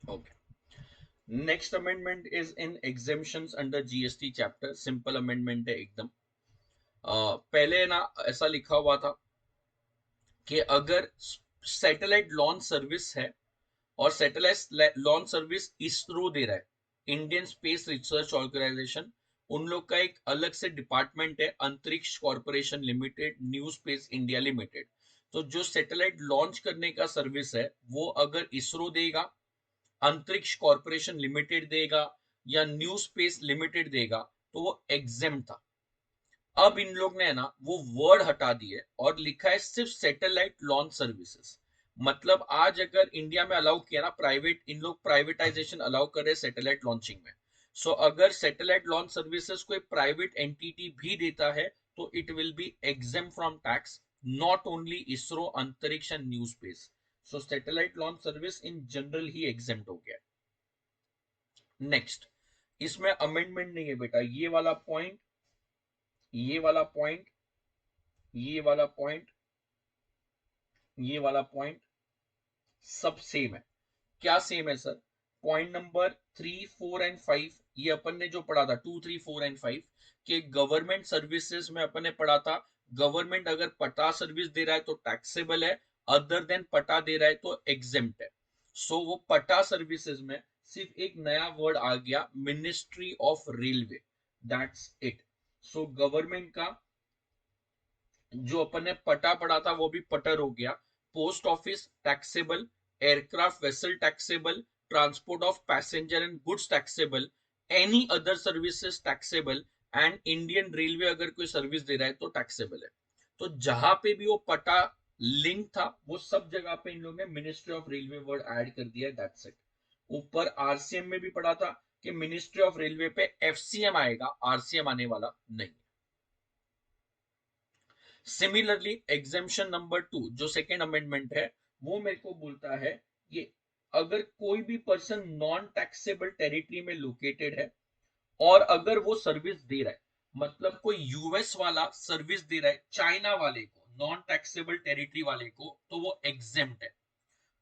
Okay, next amendment is in exemptions under GST chapter. Simple amendment है एकदम। पहले ना ऐसा लिखा हुआ था कि अगर सैटेलाइट लॉन्च सर्विस है और सैटेलाइट लॉन्च सर्विस इसरो दे रहा है, इंडियन स्पेस रिसर्च ऑर्गेनाइजेशन, उन लोग का एक अलग से डिपार्टमेंट है, अंतरिक्ष corporation limited, new space India limited. तो जो सैटेलाइट लॉन्च करने का सर्विस है वो अगर इसरो देगा, अंतरिक्ष कॉर्पोरेशन लिमिटेड देगा या न्यू स्पेस लिमिटेड देगा तो वो एग्जेम था। अब इन लोग ने ना वो वर्ड हटा दिए और लिखा है सिर्फ सैटेलाइट लॉन्च सर्विसेज। मतलब आज अगर इंडिया में अलाउ किया ना प्राइवेट, इन लोग प्राइवेटाइजेशन अलाउ कर रहे सैटेलाइट लॉन्चिंग में। सो अगर सैटेलाइट लॉन्च सर्विसेज कोई प्राइवेट एंटिटी भी देता है तो it will be exempt from tax, not only ISRO, Antariksh and new space. So satellite launch service in general ही एग्जेम्प्ट हो गया। नेक्स्ट, इसमें अमेंडमेंट नहीं है बेटा, ये वाला पॉइंट, ये वाला पॉइंट, ये वाला पॉइंट, ये वाला पॉइंट सब सेम है। क्या सेम है सर? पॉइंट नंबर 3, 4 एंड 5, ये अपन ने जो पढ़ा था 2, 3, 4 एंड 5 के गवर्नमेंट सर्विसेज में अपन ने पढ़ा था, गवर्नमेंट अगर पटा सर्विस दे रहा है तो टैक्सेबल है, अदर देन पटा दे रहा है तो एग्जेम्प्ट है। सो वो पटा सर्विसेज में सिर्फ एक नया वर्ड आ गया, ministry of railway, that's it. So government का जो अपन ने पटा पढ़ा था वो भी पटर हो गया। Post office taxable, aircraft vessel taxable, transport of passenger and goods taxable, any other services taxable, and Indian railway अगर कोई सर्विस दे रहा है तो टैक्सेबल है। तो जहां पे भी वो पटा लिंक था वो सब जगह पे इन लोगों ने ministry of railway word add कर दिया, दैट्स इट। ऊपर आरसीएम में भी पढ़ा था कि मिनिस्ट्री ऑफ रेलवे पे एफसीएम आएगा, आरसीएम आने वाला नहीं। सिमिलरली एग्जेम्पशन नंबर 2 जो सेकेंड अमेंडमेंट है वो मेरे को बोलता है ये, अगर कोई भी पर्सन नॉन टैक्सेबल टेरिटरी में लोकेटेड है और अगर वो सर्विस दे रहा है, मतलब कोई यूएस वाला सर्विस दे रहा है चाइना वाले को, नॉन टैक्सेबल टेरिटरी वाले को, तो वो एग्जेम्प्ट है।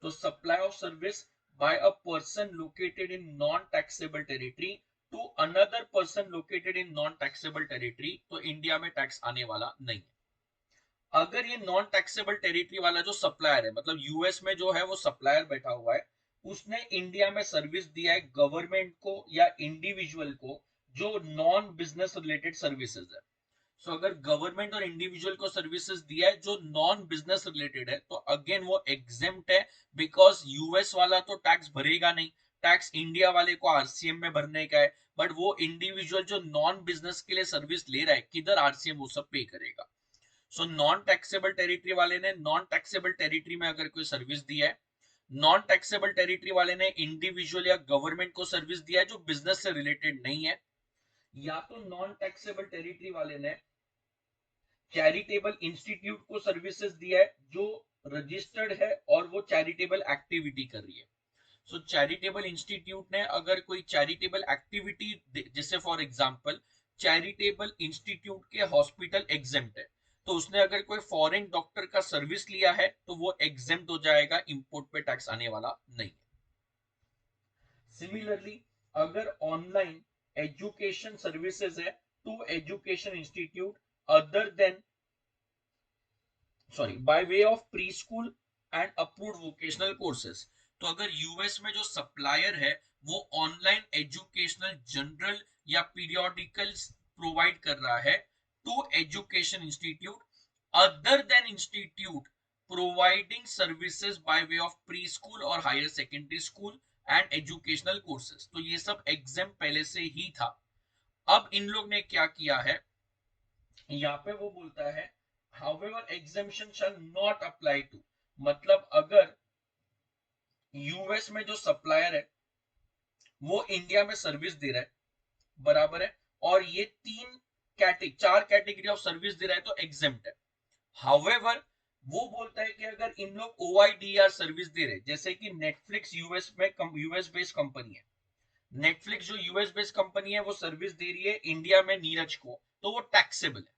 तो supply of service by a person located in non taxable territory to another person located in non taxable territory, तो इंडिया में टैक्स आने वाला नहीं है। अगर ये नॉन टैक्सेबल टेरिटरी वाला जो सप्लायर है, मतलब यूएस में जो है वो सप्लायर बैठा हुआ है, उसने इंडिया में सर्विस दिया है गवर्नमेंट को या इंडिविजुअल को जो नॉन बिजनेस रिलेटेड सर्विसेज है। सो अगर गवर्नमेंट और इंडिविजुअल को सर्विसेज दिया है जो नॉन बिजनेस रिलेटेड है तो अगेन वो एग्जेम्प्ट है, बिकॉज यूएस वाला तो टैक्स भरेगा नहीं, टैक्स इंडिया वाले को आरसीएम में भरने का है। बट वो इंडिविजुअल जो नॉन बिजनेस के लिए सर्विस ले रहा है किधर आरसीएम, वो सब पे करेगा। सो नॉन टैक्सेबल टेरिटरी वाले ने नॉन टैक्सेबल टेरिटरी में अगर कोई सर्विस दिया है, नॉन टैक्सेबल टेरिटरी वाले ने इंडिविजुअल या गवर्नमेंट को सर्विस दिया है जो बिजनेस से रिलेटेड नहीं है, या तो नॉन टैक्सेबल टेरिटरी वाले ने चैरिटेबल इंस्टीट्यूट को सर्विसेज दिया है जो रजिस्टर्ड है और वो चैरिटेबल एक्टिविटी कर रही है। सो चैरिटेबल इंस्टीट्यूट ने अगर कोई चैरिटेबल एक्टिविटी, जैसे फॉर एग्जांपल चैरिटेबल इंस्टीट्यूट के हॉस्पिटल एग्जेम्प्ट है, तो उसने अगर कोई फॉरेन डॉक्टर का सर्विस लिया है तो वो एग्जेम्प्ट हो जाएगा, इंपोर्ट पे टैक्स आने वाला नहीं। सिमिलरली अगर ऑनलाइन एजुकेशन सर्विसेज है to education institute other than, sorry, by way of pre school and approved vocational courses, तो अगर यूएस में जो सप्लायर है वो ऑनलाइन एजुकेशनल जर्नल या पीरियोडिकल्स प्रोवाइड कर रहा है to education institute other than institute providing services by way of pre school और higher secondary school and educational courses, तो ये सब एग्जाम पहले से ही था। अब इन लोग ने क्या किया है, यहाँ पे वो बोलता है however exemption shall not apply to, मतलब अगर यूएस में जो सप्लायर है वो इंडिया में सर्विस दे रहा है, बराबर है, और ये चार कैटेगरी ऑफ सर्विस दे रहा है तो एग्जेम्प्ट है। हाउएवर वो बोलता है कि अगर इन लोग ओआईडीआर सर्विस दे रहे, जैसे कि नेटफ्लिक्स यूएस में यूएस बेस्ड कंपनी है, नेटफ्लिक्स जो यूएस बेस्ड कंपनी है वो सर्विस दे रही है इंडिया में नीरज को, तो वो टैक्सेबल है,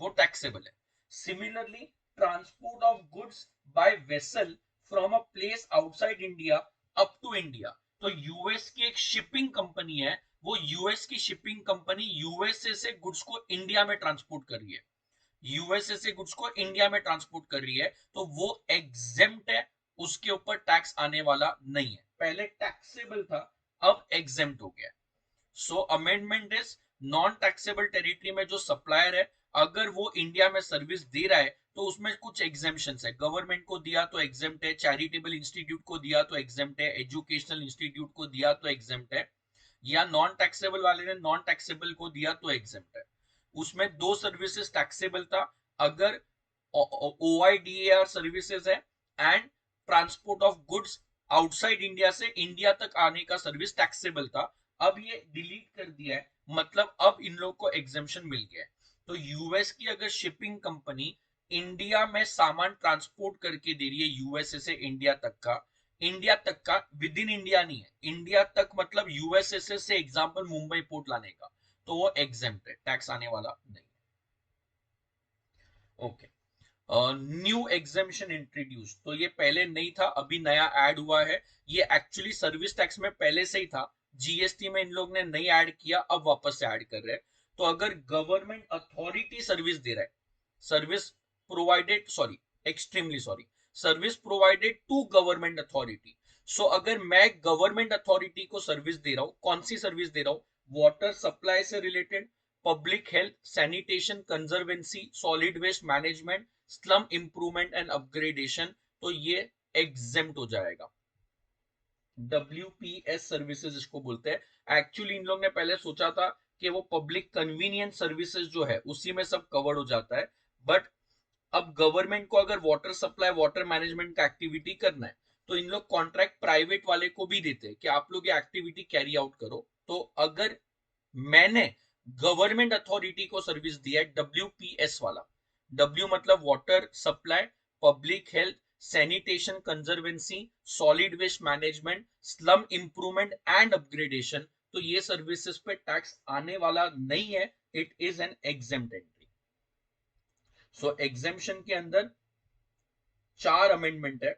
वो टैक्सेबल है। Similarly transport of goods by vessel from a place outside India up to India. तो यूएस की एक शिपिंग कंपनी है, वो यूएस की शिपिंए कंपनी यूएसए से गुड्स को इंडिया में ट्रांसपोर्ट कर रही है, यूएसए से गुड्स को इंडिया में ट्रांसपोर्ट कर रही है, तो वो एग्जेम्प्ट है, उसके ऊपर टैक्स आने वाला नहीं है। पहले टैक्सेबल था, अब एग्जेम्प्ट हो गया। So amendment is non taxable territory में जो सप्लायर है, अगर वो इंडिया में सर्विस दे रहा है तो उसमें कुछ एग्जेम्पशंस है। गवर्नमेंट को दिया तो एग्जेम्प्ट है, चैरिटेबल इंस्टीट्यूट को दिया तो एग्जेम्प्ट है, एजुकेशनल इंस्टीट्यूट को दिया तो एग्जेम्प्ट है, या नॉन टैक्सेबल वाले ने नॉन टैक्सेबल को दिया तो एग्जेम्प्ट है। उसमें दो सर्विसेज टैक्सेबल था, अगर OIDAR सर्विसेज है and transport of goods outside India से इंडिया तक आने का सर्विस टैक्सेबल था। अब ये डिलीट कर दिया है, मतलब अब इन लोग को एग्जेम्पशन मिल गया है। तो यूएस की अगर शिपिंग कंपनी इंडिया में सामान ट्रांसपोर्ट करके दे रही है यूएसए से इंडिया तक का विद इन इंडिया नहीं है, इंडिया तक मतलब यूएसए से एग्जांपल मुंबई पोर्ट लाने का, तो वो एग्जेम्प्ट है, टैक्स आने वाला नहीं। ओके, न्यू एग्जेम्पशन इंट्रोड्यूस, तो ये पहले नहीं था, अभी नया ऐड हुआ है। ये एक्चुअली सर्विस टैक्स में पहले से ही था, जीएसटी में इन लोग ने नहीं ऐड किया, अब वापस से ऐड कर रहे हैं। तो अगर गवर्नमेंट अथॉरिटी सर्विस दे रहा है, service provided sorry extremely sorry service provided to government authority. So अगर मैं गवर्नमेंट अथॉरिटी को सर्विस दे रहा हूं, कौन सी सर्विस दे रहा हूं, वाटर सप्लाई से related, public health, sanitation, conservancy, solid waste management, slum improvement and upgradation, तो ये एग्जेम्प्ट हो जाएगा। WPS सर्विसेज इसको बोलते हैं। एक्चुअली इन लोग ने पहले सोचा था कि वो पब्लिक कन्वीनियंस सर्विसेज जो है उसी में सब कवर्ड हो जाता है, बट अब गवर्नमेंट को अगर वाटर सप्लाई वाटर मैनेजमेंट का एक्टिविटी करना है तो इन लोग कॉन्ट्रैक्ट प्राइवेट वाले को भी देते हैं कि आप लोग ये एक्टिविटी कैरी आउट करो। तो अगर मैंने गवर्नमेंट अथॉरिटी को सर्विस दिया है WPS वाला, W मतलब water supply, public health, sanitation, conservancy, solid waste management, slum improvement and upgradation, तो ये सर्विसेज पे टैक्स आने वाला नहीं है, it is an exempt entry. So exemption के अंदर 4 अमेंडमेंट है।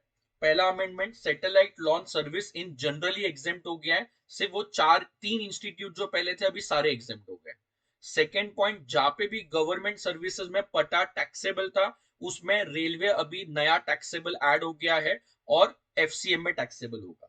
पहला amendment, satellite launch service in generally exempt हो गया है, सिर्फ वो 3 इंस्टीट्यूट जो पहले थे अभी सारे एग्जेम्प्ट हो गए। सेकेंड पॉइंट, जहां पे भी गवर्नमेंट सर्विसेज में पटा टैक्सेबल था, उसमें रेलवे अभी नया टैक्सेबल ऐड हो गया है और FCM में टैक्सेबल होगा।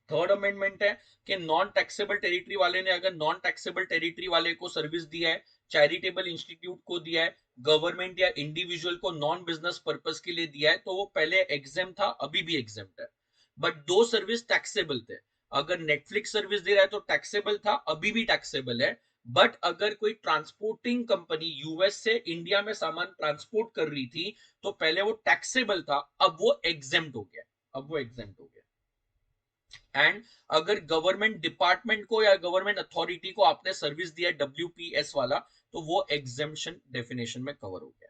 थर्ड अमेंडमेंट है कि नॉन टैक्सेबल टेरिटरी वाले ने अगर नॉन टैक्सेबल टेरिटरी वाले को सर्विस दिया है, चैरिटेबल इंस्टीट्यूट को दिया है, गवर्नमेंट या इंडिविजुअल को नॉन बिजनेस पर्पस के लिए दिया है, तो वो पहले एग्जेम्प्ट था, अभी भी एग्जेम्प्ट है। बट दो सर्विस टैक्सेबल थे, अगर नेटफ्लिक्स सर्विस दे रहा है तो टैक्सेबल था, अभी भी टैक्सेबल है। बट अगर कोई ट्रांसपोर्टिंग कंपनी यूएस से इंडिया में सामान ट्रांसपोर्ट कर रही थी तो पहले वो टैक्सेबल था, अब वो एग्जेम्प्ट हो गया, अब वो एग्जेम्प्ट हो गया। एंड अगर गवर्नमेंट डिपार्टमेंट को या गवर्नमेंट अथॉरिटी को आपने सर्विस दिया WPS वाला, तो वो एग्जेम्पशन डेफिनेशन में कवर हो गया।